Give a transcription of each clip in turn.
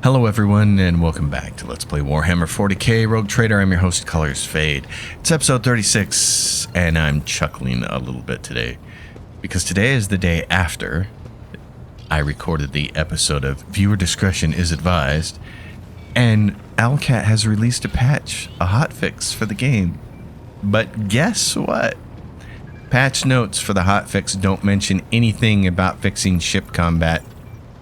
Hello everyone, and welcome back to Let's Play Warhammer 40k Rogue Trader. I'm your host, Colors Fade. It's episode 36, and I'm chuckling a little bit today, because today is the day after I recorded the episode of Viewer Discretion is Advised, and Owlcat has released a patch, a hotfix for the game. But guess what? Patch notes for the hotfix don't mention anything about fixing ship combat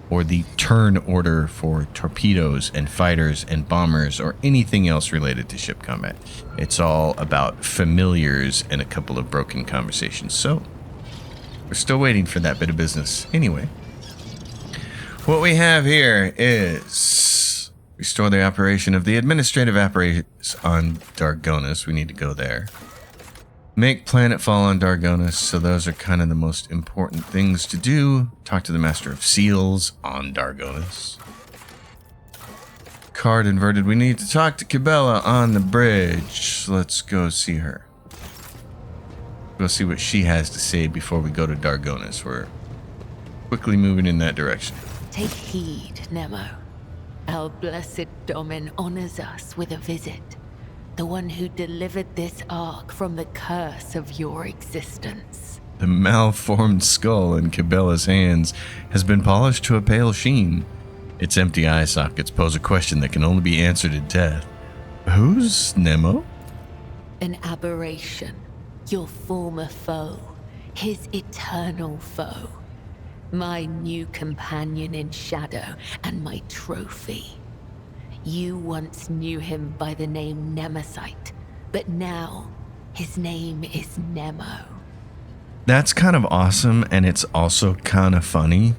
or the turn order for torpedoes and fighters and bombers or anything else related to ship combat. It's all about familiars and a couple of broken conversations. So, we're still waiting for that bit of business. Anyway, what we have here is restore the operation of the administrative apparatus on Dargonus. We need to go there. Make planetfall on Dargonus, so those are kind of the most important things to do. Talk to the Master of Seals on Dargonus. Card inverted. We need to talk to Cabela on the bridge. Let's go see her. Go see what she has to say before we go to Dargonus. We're quickly moving in that direction. Take heed, Nemo. Our blessed Domin honors us with a visit. The one who delivered this ark from the curse of your existence. The malformed skull in Cabela's hands has been polished to a pale sheen. Its empty eye sockets pose a question that can only be answered in death. Who's Nemo? An aberration. Your former foe. His eternal foe. My new companion in shadow and my trophy. You once knew him by the name Nemesite, but now his name is Nemo. That's kind of awesome, and it's also kind of funny.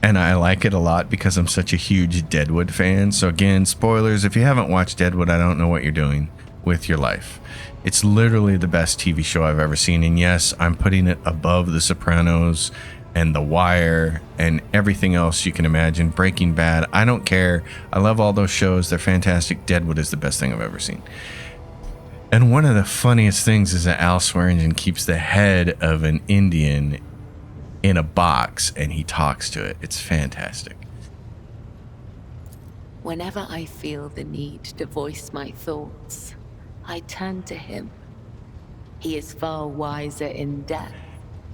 And I like it a lot because I'm such a huge Deadwood fan. So again, spoilers, if you haven't watched Deadwood, I don't know what you're doing with your life. It's literally the best TV show I've ever seen. And yes, I'm putting it above The Sopranos and The Wire and everything else you can imagine. Breaking Bad, I don't care. I love all those shows. They're fantastic. Deadwood is the best thing I've ever seen. And one of the funniest things is that Al Swearingen keeps the head of an Indian in a box and he talks to it. It's fantastic. Whenever I feel the need to voice my thoughts, I turn to him. He is far wiser in death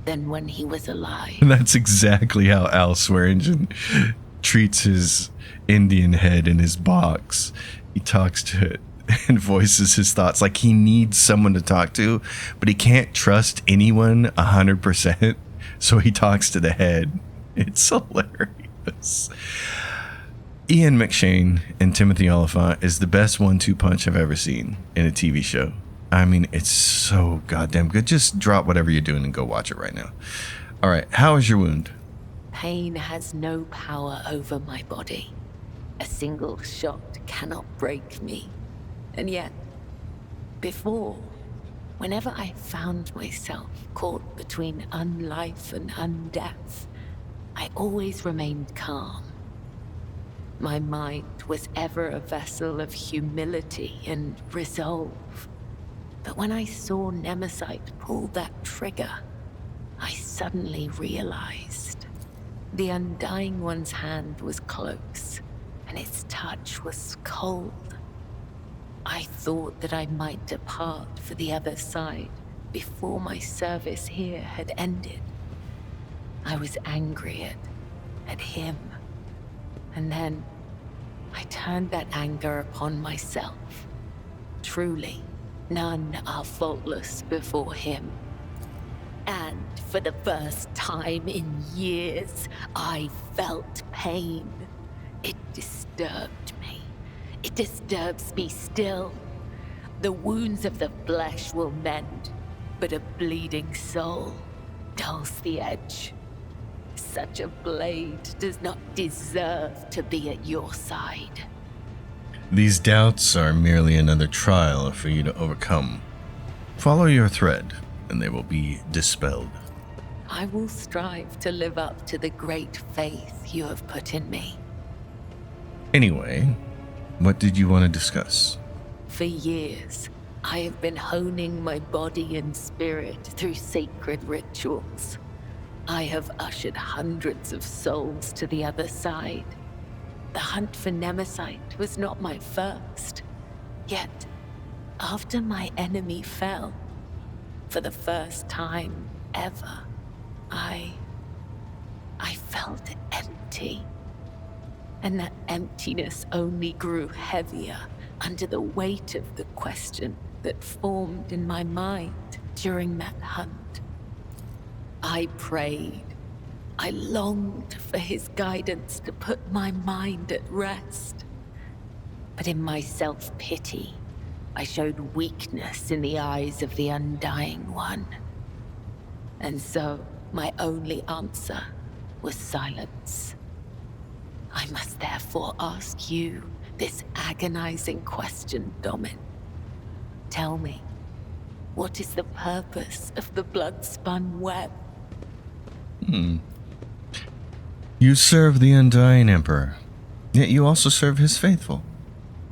than when he was alive. That's exactly how Al Swearingen treats his Indian head in his box. He talks to it and voices his thoughts like he needs someone to talk to, but he can't trust anyone 100%, so he talks to the head. It's hilarious. Ian McShane and Timothy Oliphant is the best 1-2 punch I've ever seen in a TV show. I mean, it's so goddamn good. Just drop whatever you're doing and go watch it right now. All right, how is your wound? Pain has no power over my body. A single shot cannot break me. And yet, before, whenever I found myself caught between unlife and undeath, I always remained calm. My mind was ever a vessel of humility and resolve. But when I saw Nemesite pull that trigger, I suddenly realized the Undying One's hand was close, and its touch was cold. I thought that I might depart for the other side before my service here had ended. I was angry at him, and then I turned that anger upon myself. Truly, none are faultless before him. And for the first time in years, I felt pain. It disturbed me. It disturbs me still. The wounds of the flesh will mend, but a bleeding soul dulls the edge. Such a blade does not deserve to be at your side. These doubts are merely another trial for you to overcome. Follow your thread, and they will be dispelled. I will strive to live up to the great faith you have put in me. Anyway, what did you want to discuss? For years, I have been honing my body and spirit through sacred rituals. I have ushered hundreds of souls to the other side. the hunt for Nemesis was not my first. Yet, after my enemy fell, for the first time ever, I felt empty. And that emptiness only grew heavier under the weight of the question that formed in my mind during that hunt. I prayed. I longed for his guidance to put my mind at rest. But in my self-pity, I showed weakness in the eyes of the Undying One. And so, my only answer was silence. I must therefore ask you this agonizing question, Domin. Tell me, what is the purpose of the blood-spun web? You serve the Undying Emperor, yet you also serve his faithful.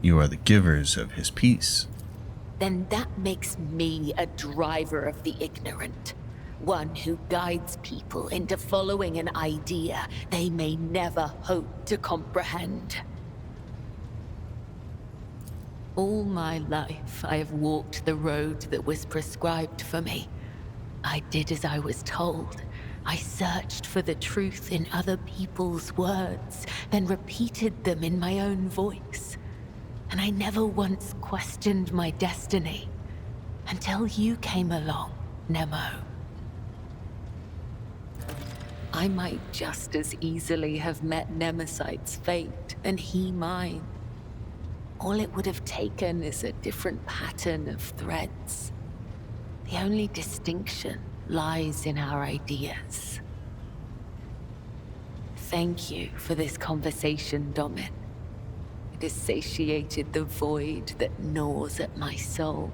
You are the givers of his peace. Then that makes me a driver of the ignorant. One who guides people into following an idea they may never hope to comprehend. All my life, I have walked the road that was prescribed for me. I did as I was told. I searched for the truth in other people's words, then repeated them in my own voice. And I never once questioned my destiny, until you came along, Nemo. I might just as easily have met Nemesite's fate and he mine. All it would have taken is a different pattern of threads. The only distinction lies in our ideas. Thank you for this conversation, Domin. It has satiated the void that gnaws at my soul,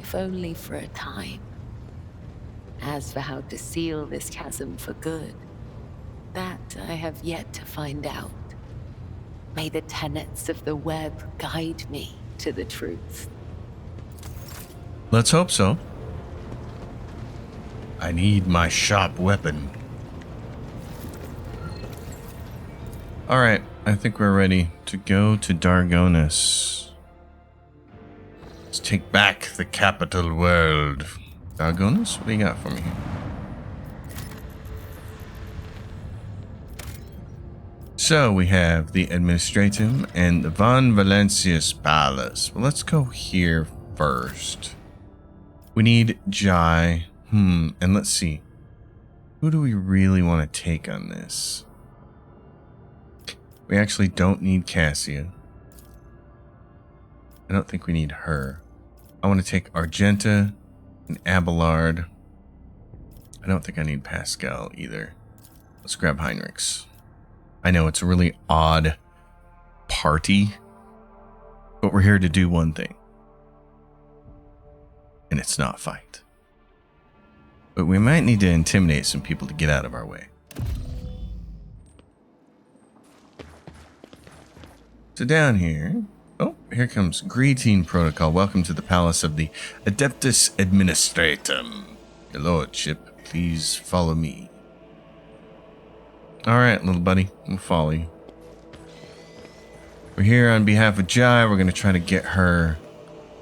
if only for a time. As for how to seal this chasm for good, that I have yet to find out. May the tenets of the web guide me to the truth. Let's hope so. I need my sharp weapon. Alright, I think we're ready to go to Dargonus. Let's take back the capital world. Dargonus, what do you got for me here? So we have the Administratum and the Von Valencius Palace. Well, let's go here first. We need Jai. And let's see. Who do we really want to take on this? We actually don't need Cassia. I don't think we need her. I want to take Argenta and Abelard. I don't think I need Pascal either. Let's grab Heinrichs. I know it's a really odd party, but we're here to do one thing. And it's not fight. But we might need to intimidate some people to get out of our way. So down here... Oh, here comes Greeting Protocol. Welcome to the Palace of the Adeptus Administratum. Your lordship, please follow me. Alright, little buddy. We'll follow you. We're here on behalf of Jai. We're going to try to get her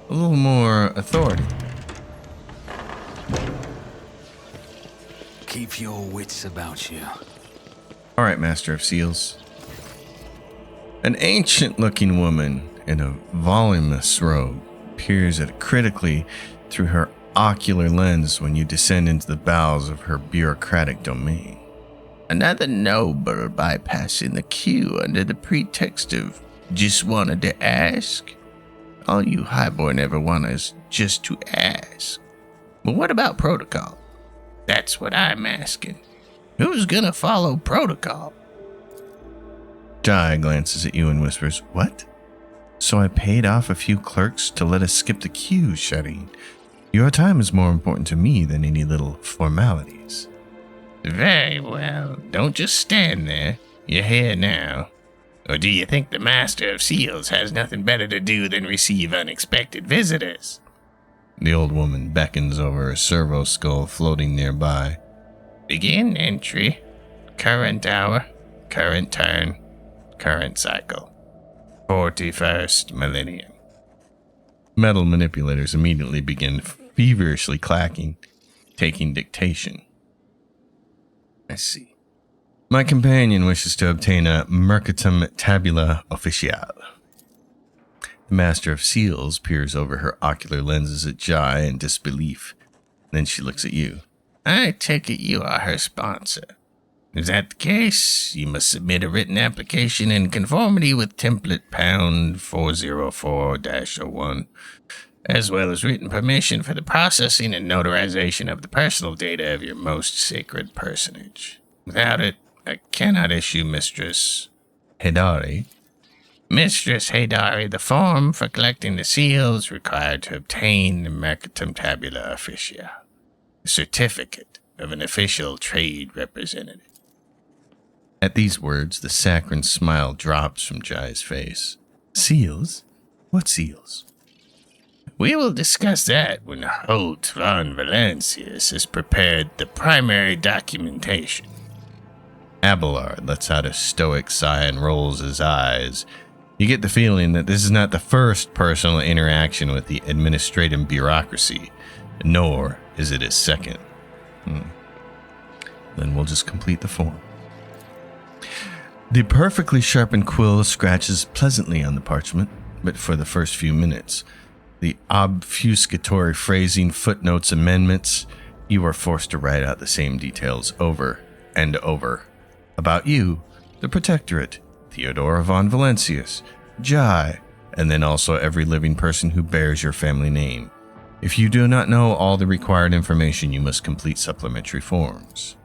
a little more authority. Keep your wits about you. Alright, Master of Seals. An ancient-looking woman in a voluminous robe peers at it critically through her ocular lens when you descend into the bowels of her bureaucratic domain. Another noble bypassing the queue under the pretext of just wanted to ask. All you highborn ever want is just to ask. But what about protocol? That's what I'm asking. Who's gonna follow protocol? Jai glances at you and whispers, "What? So I paid off a few clerks to let us skip the queue, Shari. Your time is more important to me than any little formalities." Very well. Don't just stand there. You're here now. Or do you think the Master of Seals has nothing better to do than receive unexpected visitors? The old woman beckons over a servo skull floating nearby. Begin entry. Current hour. Current turn. Current cycle. 41st millennium. Metal manipulators immediately begin feverishly clacking, taking dictation. I see. My companion wishes to obtain a Mercatum Tabula Officiale. The Master of Seals peers over her ocular lenses at Jai in disbelief. Then she looks at you. I take it you are her sponsor. Is that the case? You must submit a written application in conformity with template pound 404-01, as well as written permission for the processing and notarization of the personal data of your most sacred personage. Without it, I cannot issue Mistress Hidari. Mistress Hidari, the form for collecting the seals required to obtain the Mercatum Tabula Officiale, a certificate of an official trade representative. At these words, the saccharine smile drops from Jai's face. Seals? What seals? We will discuss that when Holt von Valancius has prepared the primary documentation. Abelard lets out a stoic sigh and rolls his eyes. You get the feeling that this is not the first personal interaction with the administrative bureaucracy, nor is it his second. Then we'll just complete the form. The perfectly sharpened quill scratches pleasantly on the parchment, but for the first few minutes, the obfuscatory phrasing, footnotes, amendments, you are forced to write out the same details over and over. About you, the Protectorate, Theodora von Valancius, Jai, and then also every living person who bears your family name. If you do not know all the required information, you must complete supplementary forms.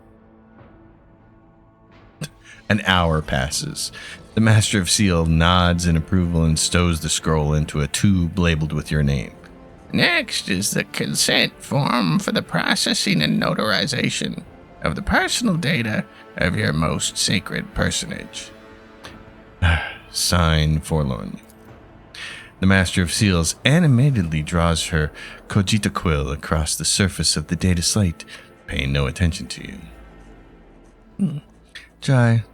An hour passes. The Master of Seal nods in approval and stows the scroll into a tube labeled with your name. Next is the consent form for the processing and notarization of the personal data of your most sacred personage. Sign forlornly. The Master of Seals animatedly draws her cogita quill across the surface of the data slate, paying no attention to you. Jai,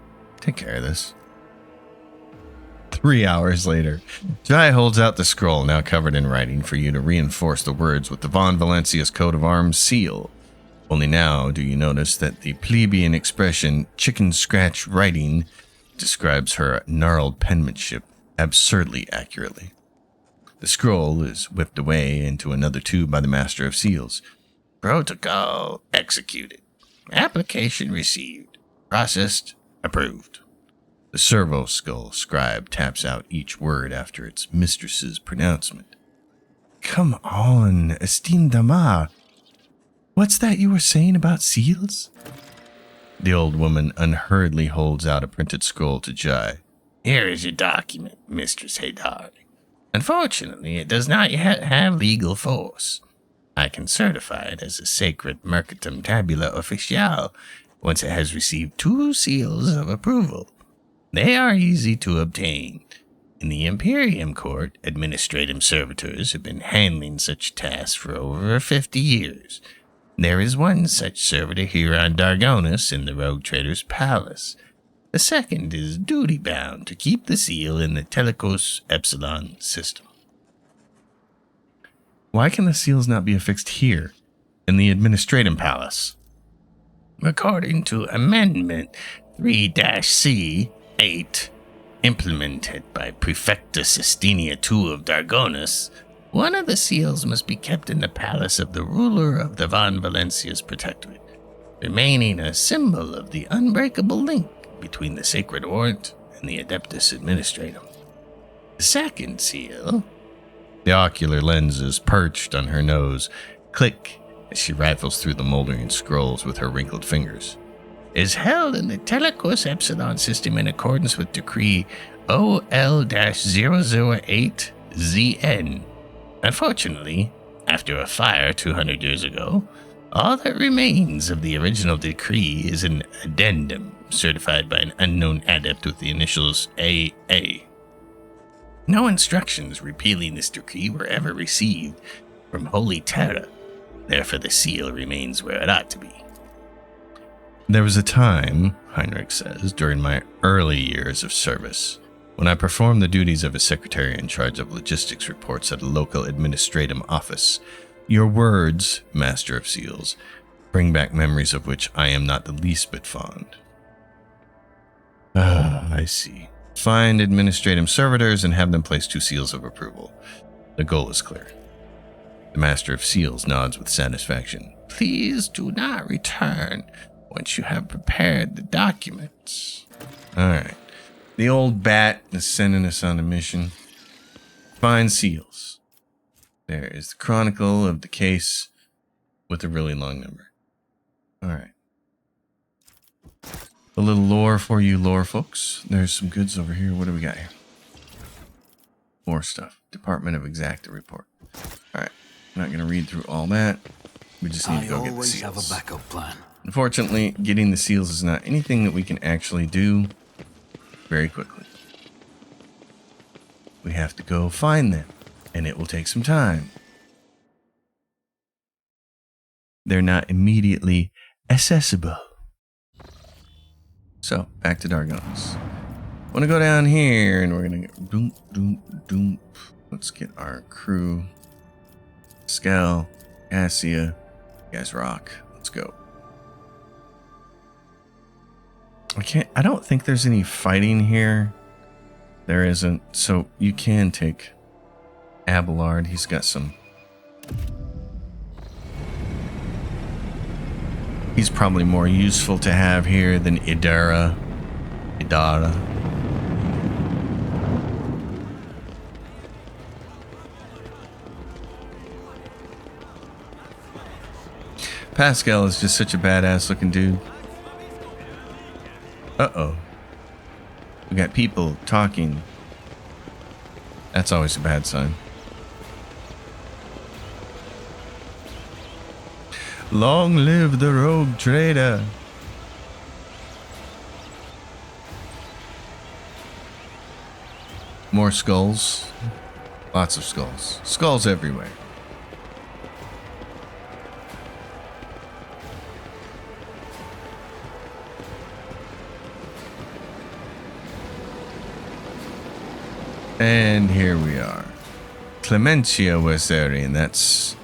take care of this. 3 hours later, Jai holds out the scroll, now covered in writing, for you to reinforce the words with the Von Valancius coat of arms seal. Only now do you notice that the plebeian expression chicken scratch writing describes her gnarled penmanship absurdly accurately. The scroll is whipped away into another tube by the Master of Seals. Protocol executed. Application received. Processed. Approved. The servo skull scribe taps out each word after its mistress's pronouncement. Come on, esteemed dama. What's that you were saying about seals? The old woman unhurriedly holds out a printed scroll to Jai. Here is your document, Mistress Hidari. Unfortunately, it does not yet have legal force. I can certify it as a sacred Mercatum Tabula Officiale once it has received 2 seals of approval. They are easy to obtain. In the Imperium Court, administrative servitors have been handling such tasks for over 50 years. There is one such servitor here on Dargonus in the Rogue Trader's Palace. The second is duty-bound to keep the seal in the Telecos Epsilon system. Why can the seals not be affixed here, in the Administratum Palace? According to Amendment 3-C-8, implemented by Prefecta Sestinia II of Dargonus, one of the seals must be kept in the palace of the ruler of the Von Valancius Protectorate, remaining a symbol of the unbreakable link between the Sacred Warrant and the Adeptus Administratum. The second seal, the ocular lenses perched on her nose, click as she rattles through the moldering scrolls with her wrinkled fingers, is held in the Telecos Epsilon system in accordance with Decree OL-008-ZN. Unfortunately, after a fire 200 years ago, all that remains of the original decree is an addendum certified by an unknown adept with the initials AA. No instructions repealing this decree were ever received from Holy Terra, therefore the seal remains where it ought to be. There was a time, Heinrich says, during my early years of service, when I performed the duties of a secretary in charge of logistics reports at a local administrative office. Your words, Master of Seals, bring back memories of which I am not the least bit fond. I see. Find administrative servitors and have them place 2 seals of approval. The goal is clear. The Master of Seals nods with satisfaction. Please do not return once you have prepared the documents. Alright. The old bat is sending us on a mission. Find seals. There is the chronicle of the case with a really long number. Alright. A little lore for you lore folks. There's some goods over here. What do we got here? More stuff. Department of Exacta report. Alright. I'm not going to read through all that. We just need to go get the seals. I always have a backup plan. Unfortunately, getting the seals is not anything that we can actually do very quickly. We have to go find them, and it will take some time. They're not immediately accessible. So, back to Dargonus. Want to go down here, and we're going to get doom, doom, doom. Let's get our crew. Skell, Cassia, you guys rock. Let's go. I don't think there's any fighting here. There isn't. So you can take Abelard. He's got some. He's probably more useful to have here than Idara. Pascal is just such a badass looking dude. Uh-oh. We got people talking. That's always a bad sign. Long live the rogue trader. More skulls. Lots of skulls. Skulls everywhere. And here we are. Clementia Wessarian, that's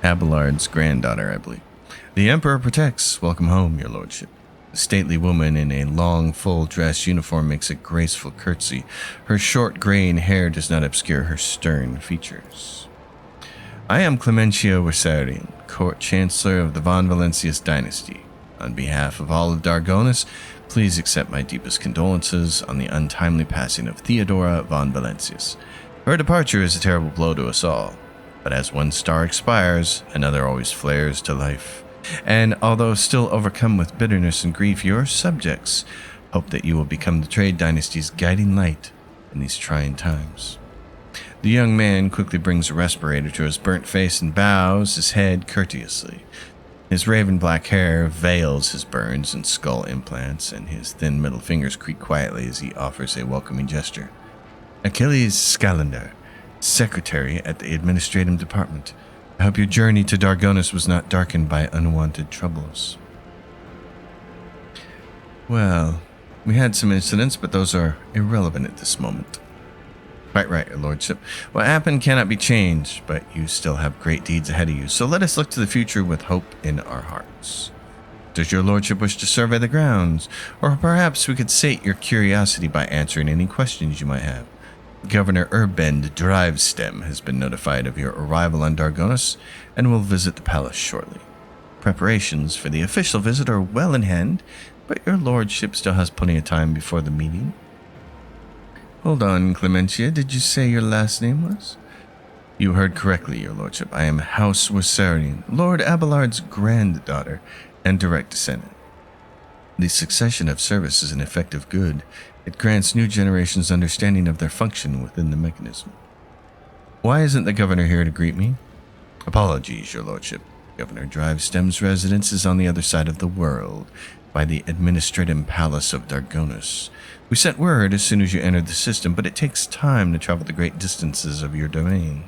Abelard's granddaughter, I believe. The Emperor protects. Welcome home, your lordship. A stately woman in a long, full-dress uniform makes a graceful curtsy. Her short, graying hair does not obscure her stern features. I am Clementia Wessarian, court chancellor of the Von Valencius dynasty. On behalf of all of Dargonus, please accept my deepest condolences on the untimely passing of Theodora von Valencius. Her departure is a terrible blow to us all, but as one star expires, another always flares to life. And although still overcome with bitterness and grief, your subjects hope that you will become the trade dynasty's guiding light in these trying times. The young man quickly brings a respirator to his burnt face and bows his head courteously. His raven black hair veils his burns and skull implants, and his thin middle fingers creak quietly as he offers a welcoming gesture. Achilles Scalander, secretary at the administrative department. I hope your journey to Dargonus was not darkened by unwanted troubles. Well, we had some incidents, but those are irrelevant at this moment. Quite right, your lordship. What happened cannot be changed, but you still have great deeds ahead of you, so let us look to the future with hope in our hearts. Does your lordship wish to survey the grounds? Or perhaps we could sate your curiosity by answering any questions you might have. Governor Urbend Drivestem has been notified of your arrival on Dargonus and will visit the palace shortly. Preparations for the official visit are well in hand, but your lordship still has plenty of time before the meeting. Hold on, Clementia. Did you say your last name was? You heard correctly, your lordship. I am House Wessarian, Lord Abelard's granddaughter and direct descendant. The succession of service is an effective good. It grants new generations understanding of their function within the mechanism. Why isn't the governor here to greet me? Apologies, your lordship. Governor Drivestem's residence is on the other side of the world, by the administrative palace of Dargonus. We sent word as soon as you entered the system, but it takes time to travel the great distances of your domain.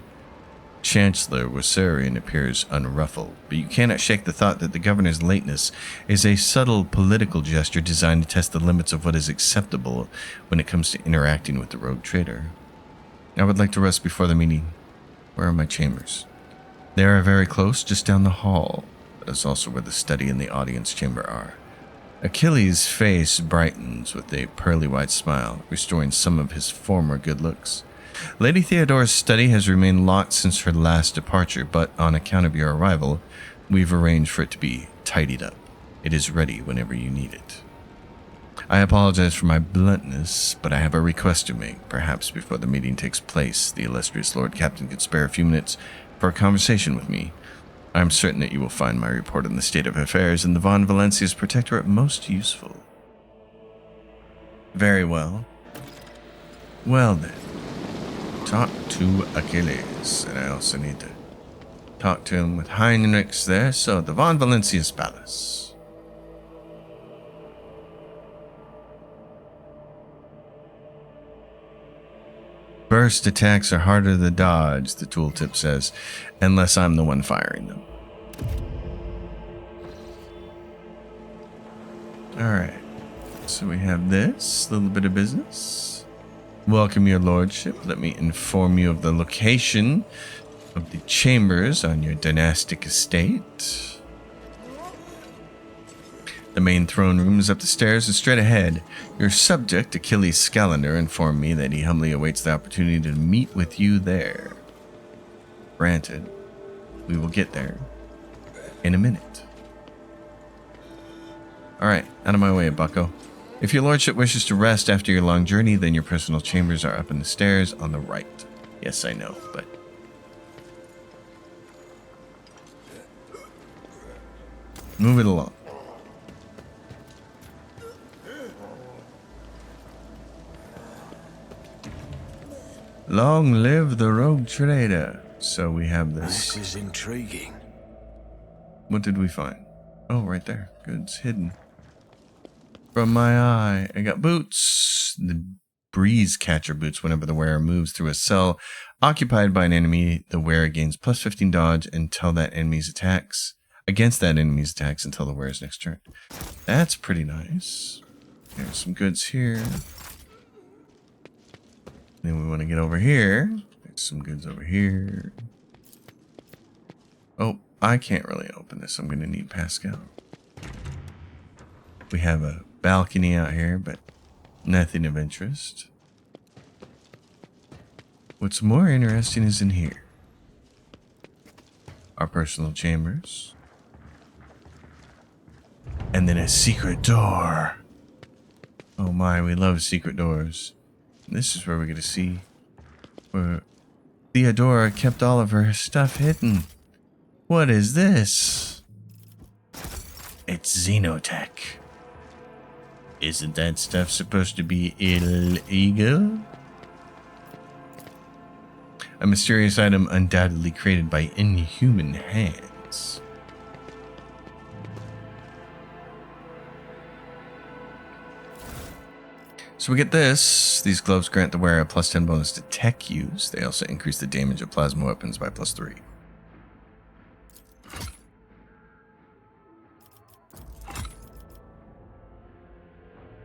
Chancellor Wasarian appears unruffled, but you cannot shake the thought that the governor's lateness is a subtle political gesture designed to test the limits of what is acceptable when it comes to interacting with the rogue trader. I would like to rest before the meeting. Where are my chambers? They are very close, just down the hall. That is also where the study and the audience chamber are. Achilles' face brightens with a pearly white smile, restoring some of his former good looks. Lady Theodora's study has remained locked since her last departure, but on account of your arrival, we've arranged for it to be tidied up. It is ready whenever you need it. I apologize for my bluntness, but I have a request to make. Perhaps before the meeting takes place, the illustrious Lord Captain could spare a few minutes for a conversation with me. I am certain that you will find my report on the state of affairs in the Von Valencia's protectorate most useful. Very well. Well then. Talk to Achilles, and I also need to talk to him with Heinrichs there, so the Von Valencia's palace. Burst attacks are harder to dodge, the tooltip says, unless I'm the one firing them. Alright, so we have this little bit of business. Welcome, your lordship. Let me inform you of the location of the chambers on your dynastic estate. The main throne room is up the stairs and straight ahead. Your subject, Achilles Scalander, informed me that he humbly awaits the opportunity to meet with you there. Granted, we will get there in a minute. Alright, out of my way, bucko. If your lordship wishes to rest after your long journey, then your personal chambers are up in the stairs on the right. Yes, I know, but... move it along. Long live the rogue trader. So we have this. This is intriguing. What did we find? Oh, right there. Goods hidden from my eye. I got boots. The breeze catcher boots. Whenever the wearer moves through a cell occupied by an enemy, the wearer gains plus 15 dodge until that enemy's attacks. Against that enemy's attacks until the wearer's next turn. That's pretty nice. There's some goods here. Then we want to get over here. There's some goods over here. Oh, I can't really open this. I'm going to need Pascal. We have a balcony out here, but nothing of interest. What's more interesting is in here. Our personal chambers. And then a secret door. Oh my, we love secret doors. This is where we're going to see where Theodora kept all of her stuff hidden. What is this? It's Xenotech. Isn't that stuff supposed to be illegal? A mysterious item undoubtedly created by inhuman hands. So we get this. These gloves grant the wearer a plus 10 bonus to tech use. They also increase the damage of plasma weapons by plus 3.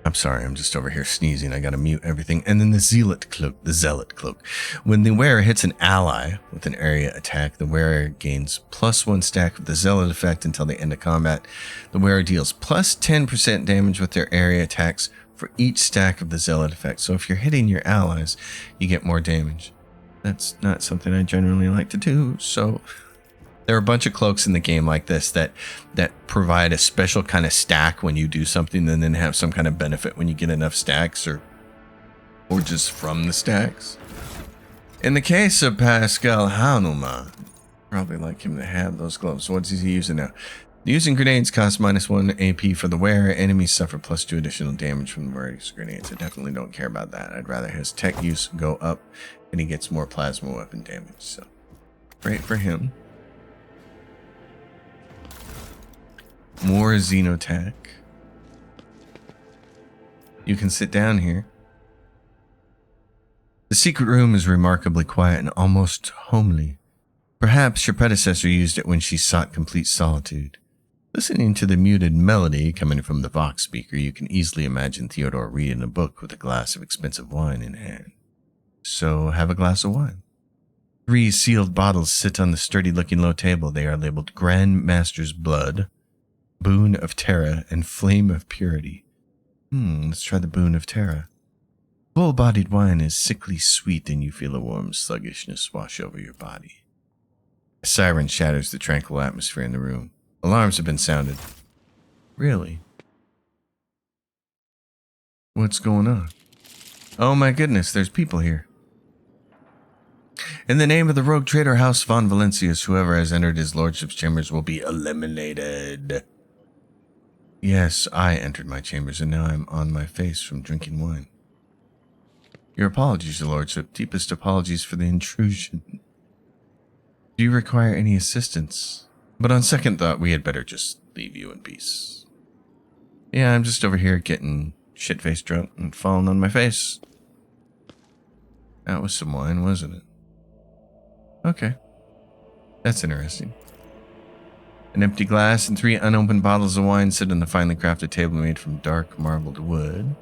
I'm sorry, I'm just over here sneezing. I gotta mute everything. And then the Zealot Cloak. When the wearer hits an ally with an area attack, the wearer gains plus 1 stack of the Zealot effect until the end of combat. The wearer deals plus 10% damage with their area attacks for each stack of the Zealot effect. So if you're hitting your allies, you get more damage. That's not something I generally like to do. So there are a bunch of cloaks in the game like this that provide a special kind of stack when you do something and then have some kind of benefit when you get enough stacks or just from the stacks. In the case of Pascal Hanuman, probably like him to have those gloves. What's he using now? Using grenades costs minus 1 AP for the wearer. Enemies suffer plus 2 additional damage from the wearer's grenades. I definitely don't care about that. I'd rather his tech use go up and he gets more plasma weapon damage. So, great for him. More Xenotech. You can sit down here. The secret room is remarkably quiet and almost homely. Perhaps your predecessor used it when she sought complete solitude. Listening to the muted melody coming from the Vox speaker, you can easily imagine Theodore reading a book with a glass of expensive wine in hand. So have a glass of wine. 3 sealed bottles sit on the sturdy-looking low table. They are labeled Grand Master's Blood, Boon of Terra, and Flame of Purity. Let's try the Boon of Terra. Full-bodied wine is sickly sweet, and you feel a warm sluggishness wash over your body. A siren shatters the tranquil atmosphere in the room. Alarms have been sounded. Really? What's going on? Oh my goodness, there's people here. In the name of the rogue traitor House von Valencius, whoever has entered his lordship's chambers will be eliminated. Yes, I entered my chambers, and now I'm on my face from drinking wine. Your apologies, your lordship. Deepest apologies for the intrusion. Do you require any assistance? But on second thought, we had better just leave you in peace. Yeah, I'm just over here getting shit-faced drunk and falling on my face. That was some wine, wasn't it? Okay. That's interesting. An empty glass and 3 unopened bottles of wine sit on the finely crafted table made from dark marbled wood.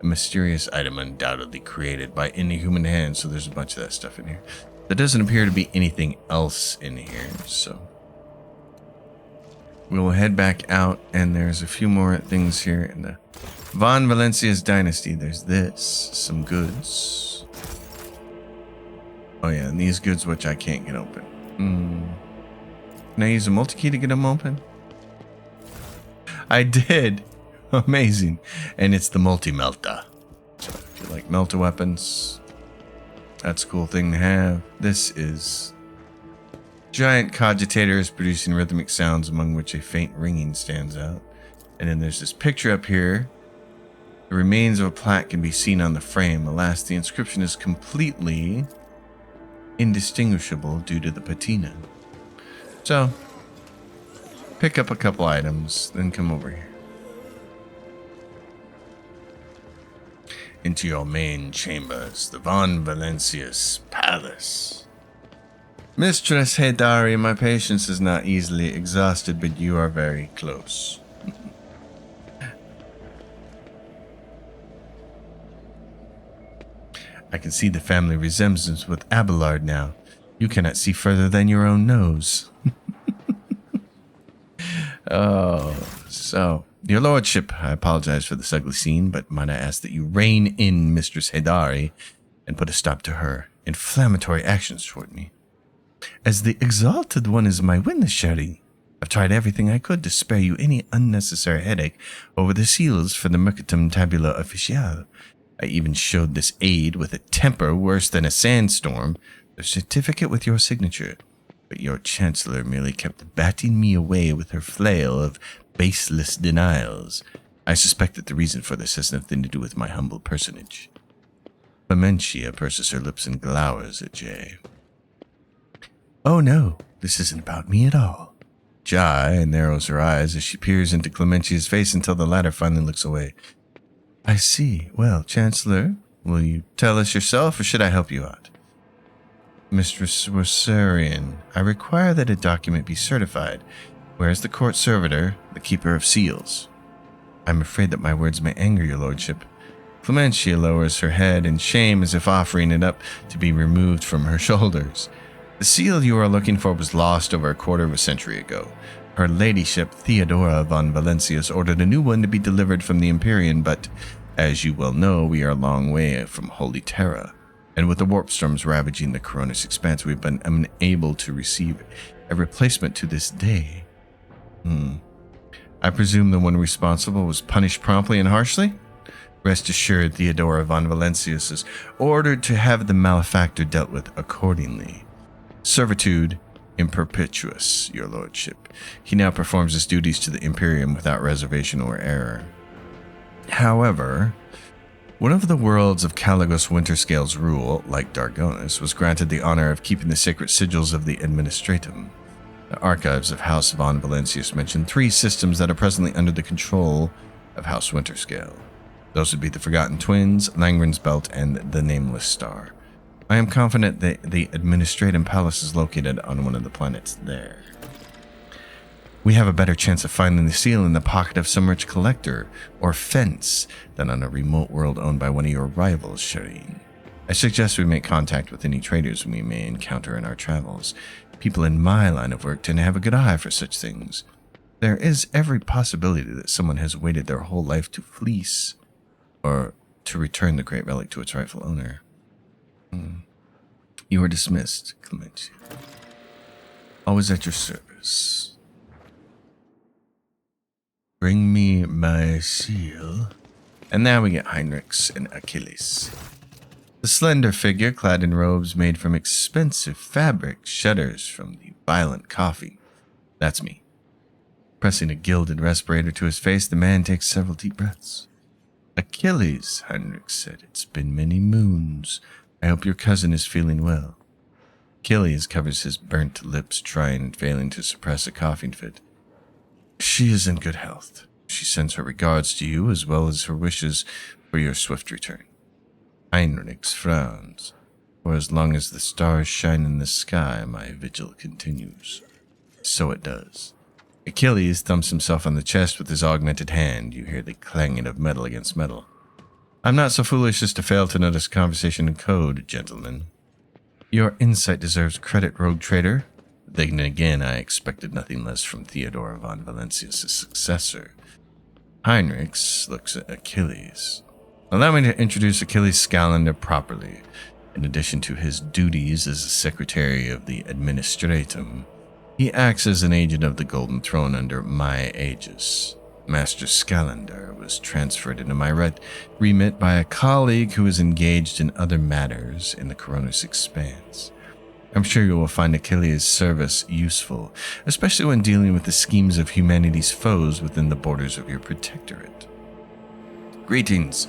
A mysterious item undoubtedly created by inhuman hands, so there's a bunch of that stuff in here. There doesn't appear to be anything else in here, so we'll head back out, and there's a few more things here in the Von Valencius dynasty. There's this, some goods. Oh yeah, and these goods which I can't get open. Can I use a multi-key to get them open? I did. Amazing. And it's the multi-melta. So if you like melta weapons, that's a cool thing to have. This is giant cogitators producing rhythmic sounds, among which a faint ringing stands out. And then there's this picture up here. The remains of a plaque can be seen on the frame. Alas, the inscription is completely indistinguishable due to the patina. So, pick up a couple items, then come over here. Into your main chambers, the Von Valencius Palace. Mistress Haydari, my patience is not easily exhausted, but you are very close. I can see the family resemblance with Abelard now. You cannot see further than your own nose. Oh, so, your lordship, I apologize for this ugly scene, but might I ask that you rein in Mistress Haydari and put a stop to her inflammatory actions toward me. As the exalted one is my witness, Sherry, I've tried everything I could to spare you any unnecessary headache over the seals for the Mercatum Tabula Officiale. I even showed this aide with a temper worse than a sandstorm the certificate with your signature, but your chancellor merely kept batting me away with her flail of baseless denials. I suspect that the reason for this has nothing to do with my humble personage. Clementia purses her lips and glowers at Jay. Oh no, this isn't about me at all. Jai narrows her eyes as she peers into Clementia's face until the latter finally looks away. I see. Well, Chancellor, will you tell us yourself, or should I help you out? Mistress Worsarian, I require that a document be certified. Where is the court servitor, the keeper of seals? I'm afraid that my words may anger your lordship. Clementia lowers her head in shame as if offering it up to be removed from her shoulders. The seal you are looking for was lost over a quarter of a century ago. Her ladyship, Theodora von Valencius, ordered a new one to be delivered from the Empyrean, but, as you well know, we are a long way from Holy Terra, and with the warp storms ravaging the Coronis expanse, we've been unable to receive a replacement to this day. I presume the one responsible was punished promptly and harshly? Rest assured, Theodora von Valencius is ordered to have the malefactor dealt with accordingly. Servitude in perpetuus, your lordship. He now performs his duties to the Imperium without reservation or error. However, one of the worlds of Caligos Winterscale's rule, like Dargonus, was granted the honor of keeping the sacred sigils of the Administratum. The archives of House von Valencius mention 3 systems that are presently under the control of House Winterscale. Those would be the Forgotten Twins, Langren's Belt, and the Nameless Star. I am confident that the Administratum Palace is located on one of the planets there. We have a better chance of finding the seal in the pocket of some rich collector or fence than on a remote world owned by one of your rivals, Shireen. I suggest we make contact with any traders we may encounter in our travels. People in my line of work tend to have a good eye for such things. There is every possibility that someone has waited their whole life to fleece or to return the great relic to its rightful owner. You are dismissed, Clementia. Always at your service. Bring me my seal. And now we get Heinrichs and Achilles. The slender figure, clad in robes made from expensive fabric, shudders from the violent coffee. That's me. Pressing a gilded respirator to his face, the man takes several deep breaths. Achilles, Heinrich said, it's been many moons. I hope your cousin is feeling well. Achilles covers his burnt lips, trying and failing to suppress a coughing fit. She is in good health. She sends her regards to you as well as her wishes for your swift return. Heinrich frowns. For as long as the stars shine in the sky, my vigil continues. So it does. Achilles thumps himself on the chest with his augmented hand. You hear the clanging of metal against metal. I'm not so foolish as to fail to notice conversation in code, gentlemen. Your insight deserves credit, rogue trader. Then again, I expected nothing less from Theodora von Valencia's successor. Heinrich looks at Achilles. Allow me to introduce Achilles Scalander properly. In addition to his duties as a secretary of the Administratum, he acts as an agent of the Golden Throne under my aegis. Master Scalander was transferred into my remit by a colleague who is engaged in other matters in the Coronis Expanse. I'm sure you will find Achilles' service useful, especially when dealing with the schemes of humanity's foes within the borders of your protectorate. Greetings,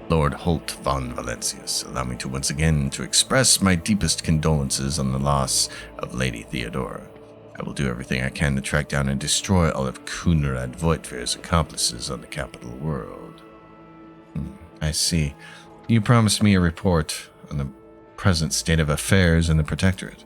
Lord Holt von Valencius. Allow me to once again to express my deepest condolences on the loss of Lady Theodora. I will do everything I can to track down and destroy all of Kunrad Voigtvir's accomplices on the capital world. I see. You promised me a report on the present state of affairs in the Protectorate.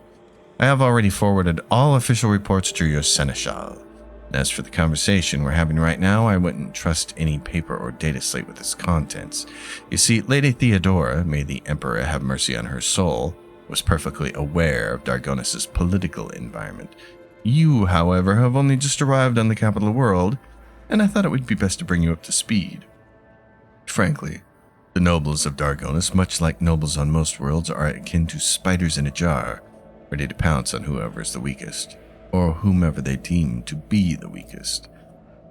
I have already forwarded all official reports to your Seneschal. And as for the conversation we're having right now, I wouldn't trust any paper or data slate with its contents. You see, Lady Theodora, may the Emperor have mercy on her soul, was perfectly aware of Dargonus' political environment. You, however, have only just arrived on the capital world, and I thought it would be best to bring you up to speed. Frankly, the nobles of Dargonus, much like nobles on most worlds, are akin to spiders in a jar, ready to pounce on whoever is the weakest, or whomever they deem to be the weakest.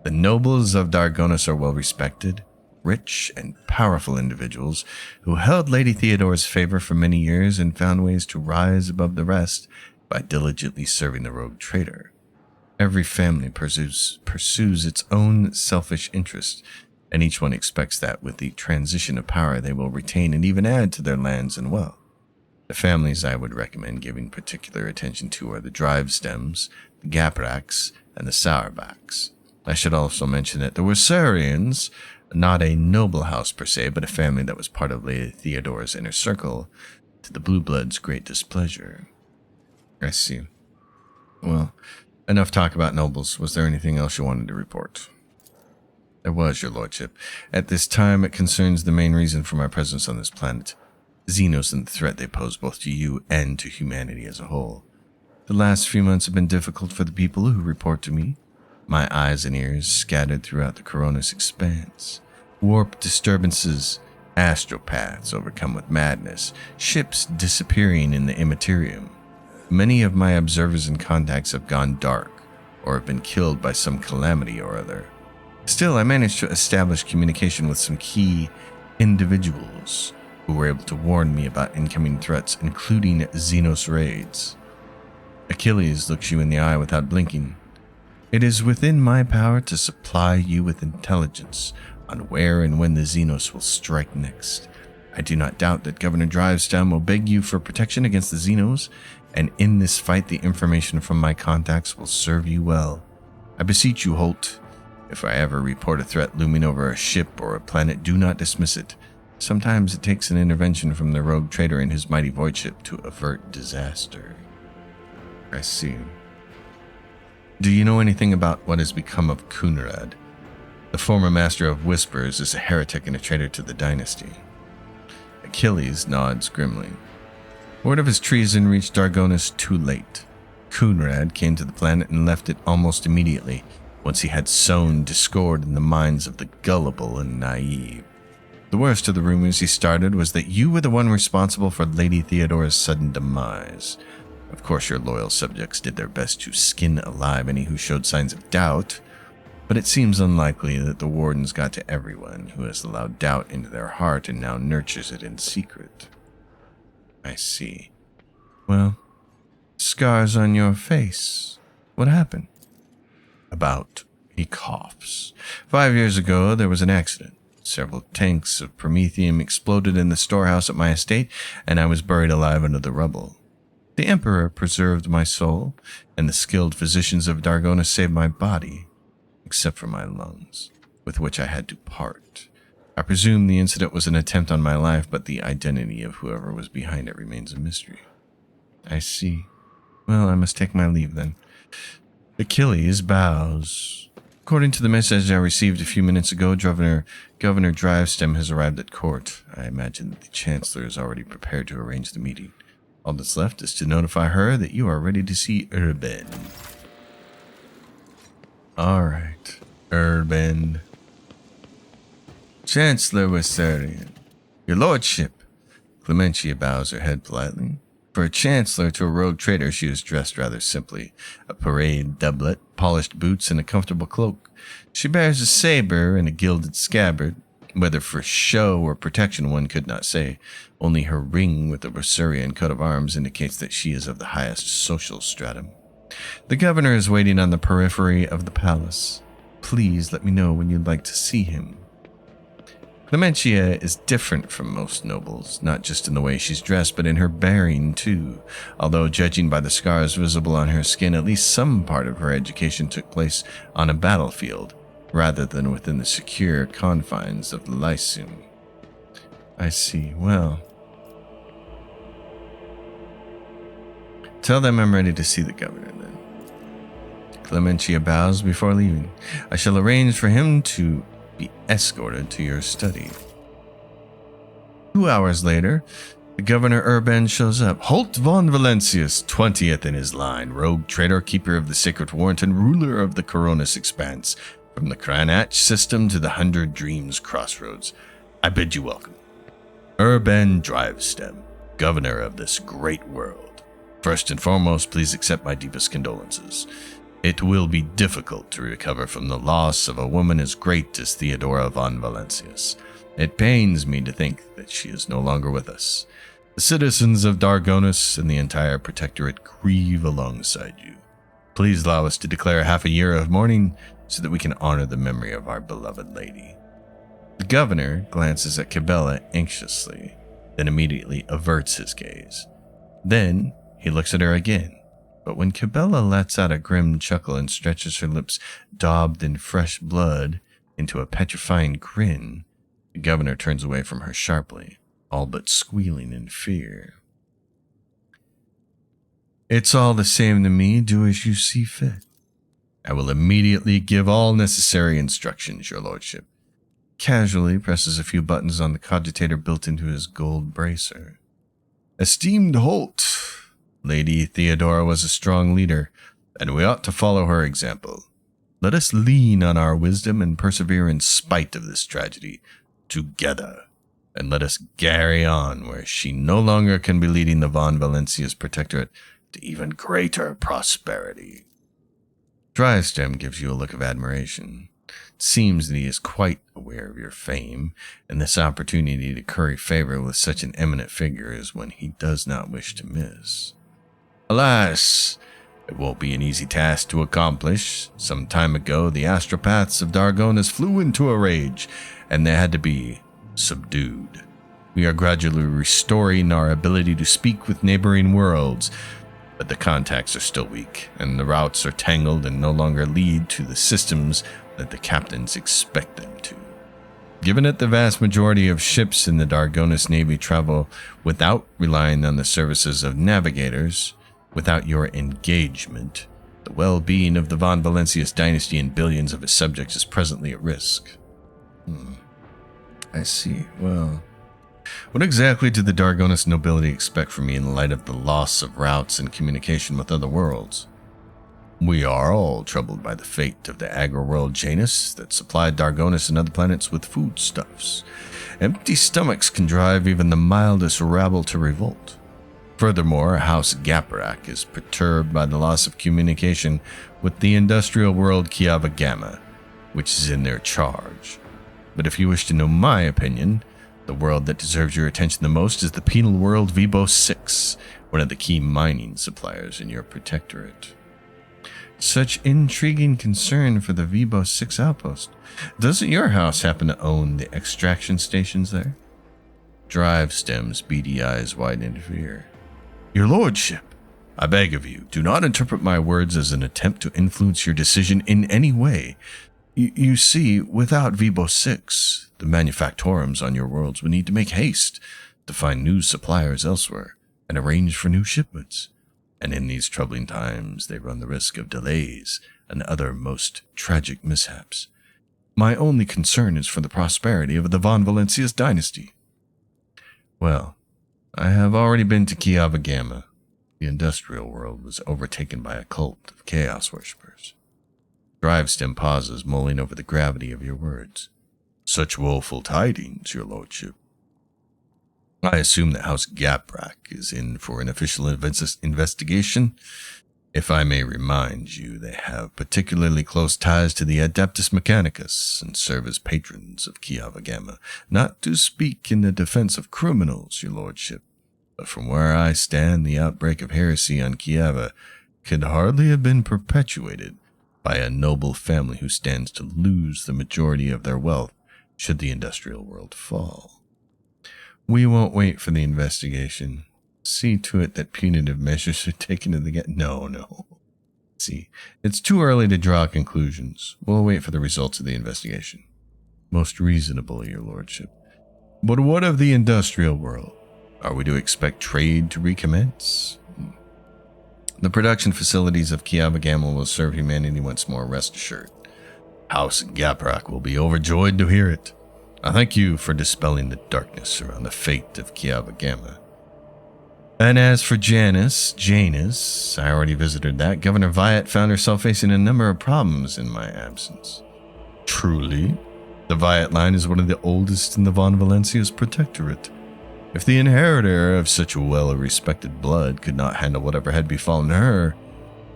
The nobles of Dargonus are well respected, rich, and powerful individuals who held Lady Theodora's favor for many years and found ways to rise above the rest by diligently serving the rogue trader. Every family pursues its own selfish interest, and each one expects that with the transition of power they will retain and even add to their lands and wealth. The families I would recommend giving particular attention to are the Drivestems, the Gapraks, and the Sauerbachs. I should also mention that the Wersarians, not a noble house per se, but a family that was part of Lady Theodora's inner circle, to the Blue Bloods' great displeasure. I see. Well, enough talk about nobles. Was there anything else you wanted to report? There was, your lordship. At this time, it concerns the main reason for my presence on this planet. Xenos and the threat they pose both to you and to humanity as a whole. The last few months have been difficult for the people who report to me. My eyes and ears scattered throughout the Coronis Expanse. Warp disturbances, astropaths overcome with madness, ships disappearing in the immaterium. Many of my observers and contacts have gone dark, or have been killed by some calamity or other. Still, I managed to establish communication with some key individuals who were able to warn me about incoming threats, including Xenos raids. Achilles looks you in the eye without blinking. It is within my power to supply you with intelligence on where and when the Xenos will strike next. I do not doubt that Governor Drivestem will beg you for protection against the Xenos, and in this fight the information from my contacts will serve you well. I beseech you, Holt, if I ever report a threat looming over a ship or a planet, do not dismiss it. Sometimes it takes an intervention from the rogue trader and his mighty void ship to avert disaster. I see. Do you know anything about what has become of Kunrad? The former master of whispers is a heretic and a traitor to the dynasty. Achilles nods grimly. Word of his treason reached Dargonus too late. Kunrad came to the planet and left it almost immediately, once he had sown discord in the minds of the gullible and naive. The worst of the rumors he started was that you were the one responsible for Lady Theodora's sudden demise. Of course, your loyal subjects did their best to skin alive any who showed signs of doubt, but it seems unlikely that the wardens got to everyone who has allowed doubt into their heart and now nurtures it in secret. I see. Well, scars on your face. What happened? He coughs. 5 years ago, there was an accident. Several tanks of promethium exploded in the storehouse at my estate, and I was buried alive under the rubble. The Emperor preserved my soul, and the skilled physicians of Dargonus saved my body, except for my lungs, with which I had to part. I presume the incident was an attempt on my life, but the identity of whoever was behind it remains a mystery. I see. Well, I must take my leave then. Achilles bows. According to the message I received a few minutes ago, Governor Drivestem has arrived at court. I imagine that the Chancellor is already prepared to arrange the meeting. All that's left is to notify her that you are ready to see Urban. All right, Urban. Chancellor Wessarian. Your lordship. Clementia bows her head politely. For a chancellor to a rogue trader, she is dressed rather simply. A parade doublet, polished boots, and a comfortable cloak. She bears a saber and a gilded scabbard. Whether for show or protection, one could not say. Only her ring with the Wessarian coat of arms indicates that she is of the highest social stratum. The governor is waiting on the periphery of the palace. Please let me know when you'd like to see him. Clementia is different from most nobles, not just in the way she's dressed, but in her bearing, too. Although, judging by the scars visible on her skin, at least some part of her education took place on a battlefield, rather than within the secure confines of the Lyceum. I see. Well, tell them I'm ready to see the governor, then. Clementia bows before leaving. I shall arrange for him to be escorted to your study. 2 hours later, the Governor Urban shows up. Holt von Valentius, 20th in his line, rogue trader, keeper of the Sacred Warrant, and ruler of the Coronis Expanse, from the Cranach system to the 100 Dreams Crossroads. I bid you welcome. Urban Drivestem, governor of this great world. First and foremost, please accept my deepest condolences. It will be difficult to recover from the loss of a woman as great as Theodora von Valentius. It pains me to think that she is no longer with us. The citizens of Dargonus and the entire Protectorate grieve alongside you. Please allow us to declare half a year of mourning so that we can honor the memory of our beloved lady. The governor glances at Cabela anxiously, then immediately averts his gaze. Then he looks at her again. But when Cabela lets out a grim chuckle and stretches her lips daubed in fresh blood into a petrifying grin, the governor turns away from her sharply, all but squealing in fear. It's all the same to me. Do as you see fit. I will immediately give all necessary instructions, your lordship. Casually presses a few buttons on the cogitator built into his gold bracer. Esteemed Holt, Lady Theodora was a strong leader, and we ought to follow her example. Let us lean on our wisdom and persevere in spite of this tragedy, together, and let us carry on where she no longer can be leading the von Valentius Protectorate to even greater prosperity. Drivestem gives you a look of admiration. It seems that he is quite aware of your fame, and this opportunity to curry favor with such an eminent figure is one he does not wish to miss. Alas, it won't be an easy task to accomplish. Some time ago, the astropaths of Dargonus flew into a rage, and they had to be subdued. We are gradually restoring our ability to speak with neighboring worlds, but the contacts are still weak, and the routes are tangled and no longer lead to the systems that the captains expect them to. Given that the vast majority of ships in the Dargonus Navy travel without relying on the services of navigators, without your engagement, the well-being of the Von Valencius dynasty and billions of its subjects is presently at risk. I see. Well, what exactly did the Dargonus nobility expect from me in light of the loss of routes and communication with other worlds? We are all troubled by the fate of the agri-world Janus that supplied Dargonus and other planets with foodstuffs. Empty stomachs can drive even the mildest rabble to revolt. Furthermore, House Gaprak is perturbed by the loss of communication with the industrial world Kiava Gamma, which is in their charge. But if you wish to know my opinion, the world that deserves your attention the most is the penal world Vibo 6, one of the key mining suppliers in your protectorate. Such intriguing concern for the Vibo 6 outpost. Doesn't your house happen to own the extraction stations there? Drive Stem's beady eyes widen in fear. Your lordship, I beg of you, do not interpret my words as an attempt to influence your decision in any way. You see, without Vibo 6, the manufactorums on your worlds would need to make haste to find new suppliers elsewhere and arrange for new shipments. And in these troubling times, they run the risk of delays and other most tragic mishaps. My only concern is for the prosperity of the Von Valencius dynasty. Well, I have already been to Kiava Gamma. The industrial world was overtaken by a cult of chaos worshippers. Drivestem pauses, mulling over the gravity of your words. Such woeful tidings, your lordship. I assume that House Gaprak is in for an official investigation. If I may remind you, they have particularly close ties to the Adeptus Mechanicus and serve as patrons of Kiava Gamma. Not to speak in the defense of criminals, your lordship, but from where I stand, the outbreak of heresy on Kiava could hardly have been perpetuated by a noble family who stands to lose the majority of their wealth should the industrial world fall. We won't wait for the investigation. See to it that punitive measures are taken to the No. See, it's too early to draw conclusions. We'll wait for the results of the investigation. Most reasonable, your lordship. But what of the industrial world? Are we to expect trade to recommence? The production facilities of Kiava Gamma will serve humanity once more, rest assured. House Gaprak will be overjoyed to hear it. I thank you for dispelling the darkness around the fate of Kiava Gamma. And as for Janus, I already visited that. Governor Viat found herself facing a number of problems in my absence. Truly, the Viat line is one of the oldest in the Von Valencius protectorate. If the inheritor of such well-respected blood could not handle whatever had befallen her,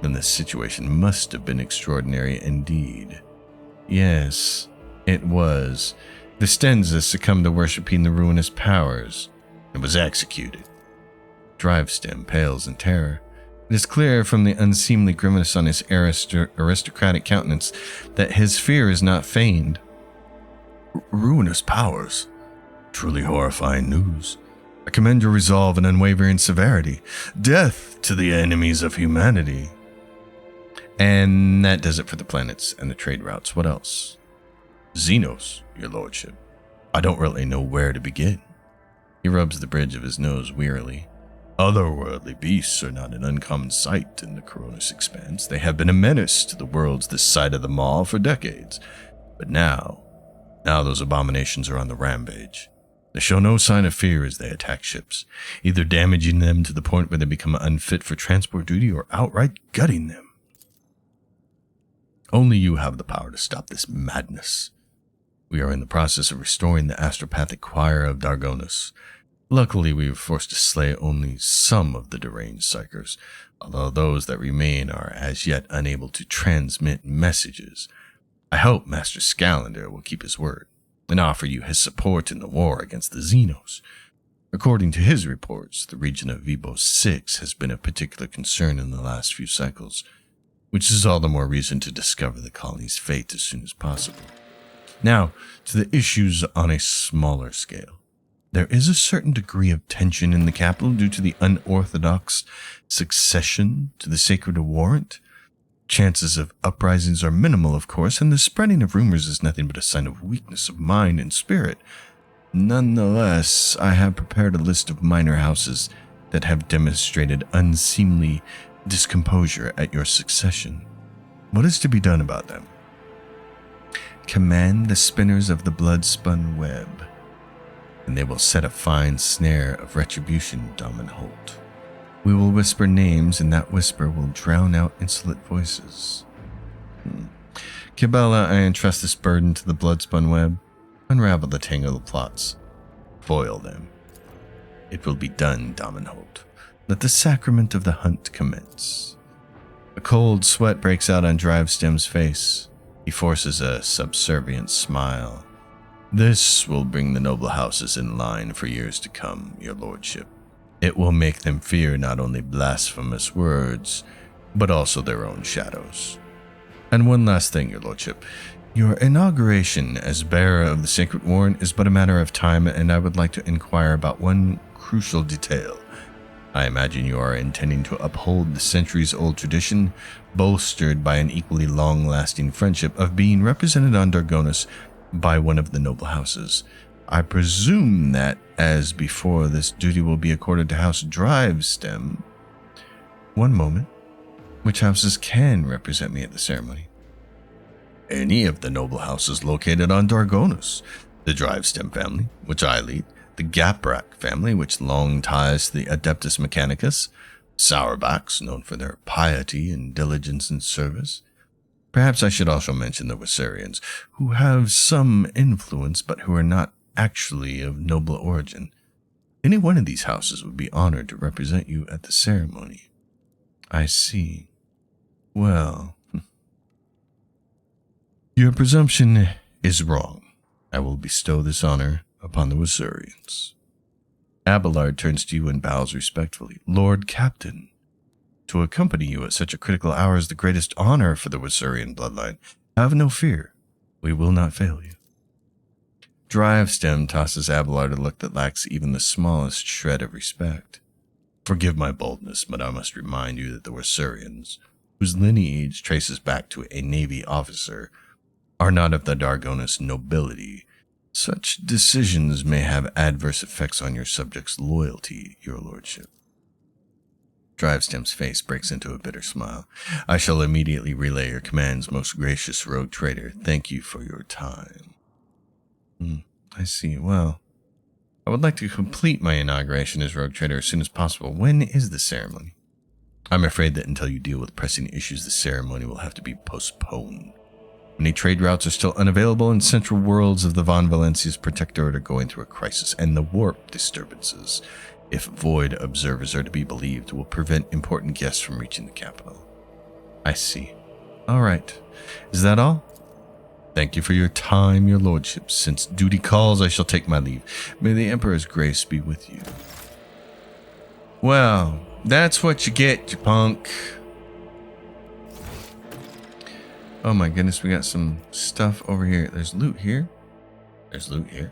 then the situation must have been extraordinary indeed. Yes, it was. Vistenza succumbed to worshipping the ruinous powers and was executed. Drivestem pales in terror. It is clear from the unseemly grimace on his aristocratic countenance that his fear is not feigned. Ruinous powers? Truly horrifying news. I commend your resolve and unwavering severity. Death to the enemies of humanity. And that does it for the planets and the trade routes. What else? Xenos, your lordship. I don't really know where to begin. He rubs the bridge of his nose wearily. Otherworldly beasts are not an uncommon sight in the Coronis expanse. They have been a menace to the worlds this side of the Maw for decades. But now those abominations are on the rampage. They show no sign of fear as they attack ships, either damaging them to the point where they become unfit for transport duty or outright gutting them. Only you have the power to stop this madness. We are in the process of restoring the astropathic choir of Dargonus. Luckily, we were forced to slay only some of the deranged psychers, although those that remain are as yet unable to transmit messages. I hope Master Scalander will keep his word and offer you his support in the war against the Xenos. According to his reports, the region of Vibo 6 has been of particular concern in the last few cycles, which is all the more reason to discover the colony's fate as soon as possible. Now, to the issues on a smaller scale. There is a certain degree of tension in the capital due to the unorthodox succession to the sacred warrant. Chances of uprisings are minimal, of course, and the spreading of rumors is nothing but a sign of weakness of mind and spirit. Nonetheless, I have prepared a list of minor houses that have demonstrated unseemly discomposure at your succession. What is to be done about them? Command the spinners of the blood-spun web, and they will set a fine snare of retribution, Dominholt. We will whisper names, and that whisper will drown out insolent voices. Kibella, I entrust this burden to the blood-spun web. Unravel the tangle of plots. Foil them. It will be done, Dominholt. Let the sacrament of the hunt commence. A cold sweat breaks out on Drivestem's face. He forces a subservient smile. This will bring the noble houses in line for years to come, your lordship. It will make them fear not only blasphemous words, but also their own shadows. And one last thing, your lordship. Your inauguration as bearer of the sacred warrant is but a matter of time, and I would like to inquire about one crucial detail. I imagine you are intending to uphold the centuries-old tradition, bolstered by an equally long-lasting friendship, of being represented on Dargonus by one of the noble houses. I presume that, as before, this duty will be accorded to House Drivestem. One moment. Which houses can represent me at the ceremony? Any of the noble houses located on Dargonus. The Drivestem family, which I lead. The Gaprak family, which long ties to the Adeptus Mechanicus. Sourbacks, known for their piety and diligence in service. Perhaps I should also mention the Wissarians, who have some influence, but who are not actually of noble origin. Any one of these houses would be honored to represent you at the ceremony. I see. Well, your presumption is wrong. I will bestow this honor upon the Wissarians. Abelard turns to you and bows respectfully. Lord Captain, to accompany you at such a critical hour is the greatest honor for the Wissarian bloodline. Have no fear. We will not fail you. Drivestem tosses Abelard a look that lacks even the smallest shred of respect. Forgive my boldness, but I must remind you that the Wissarians, whose lineage traces back to a Navy officer, are not of the Dargonus nobility. Such decisions may have adverse effects on your subjects' loyalty, your lordship. Drivestem's face breaks into a bitter smile. I shall immediately relay your commands, most gracious rogue trader. Thank you for your time. I see. Well, I would like to complete my inauguration as rogue trader as soon as possible. When is the ceremony? I'm afraid that until you deal with pressing issues, the ceremony will have to be postponed. Many trade routes are still unavailable, and central worlds of the Von Valencia's protectorate are going through a crisis, and the warp disturbances, if void observers are to be believed, will prevent important guests from reaching the capital. I see. All right. Is that all? Thank you for your time, your lordship. Since duty calls, I shall take my leave. May the Emperor's grace be with you. Well, that's what you get, you punk. Oh my goodness, we got some stuff over here. There's loot here. There's loot here.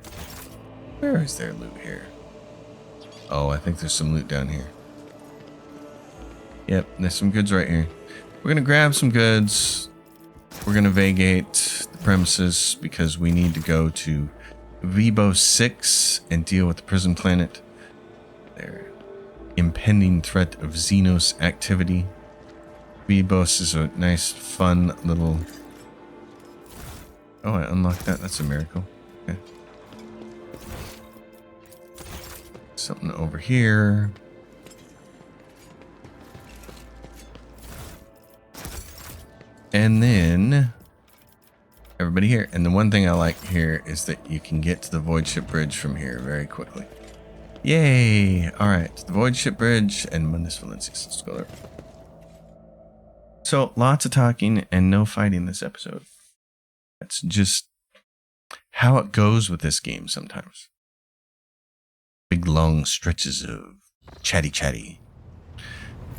Where is there loot here? Oh, I think there's some loot down here. Yep, there's some goods right here. We're going to grab some goods. We're going to vacate the premises because we need to go to Vibo 6 and deal with the prison planet. Their impending threat of Xenos activity. Vibos is a nice, fun little... Oh, I unlocked that. That's a miracle. Okay. Something over here. And then... everybody here. And the one thing I like here is that you can get to the Void Ship Bridge from here very quickly. Yay! Alright, the Void Ship Bridge and Mundus Valencius. Let's go there. So, lots of talking and no fighting this episode. That's just how it goes with this game sometimes. Big long stretches of chatty.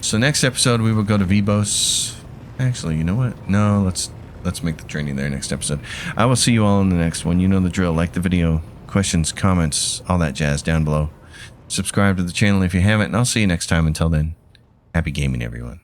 So next episode we will go to Vibos. Actually, you know what? No, let's make the journey there next episode. I will see you all in the next one. You know the drill. Like the video, questions, comments, all that jazz down below. Subscribe to the channel if you haven't, and I'll see you next time. Until then, happy gaming, everyone.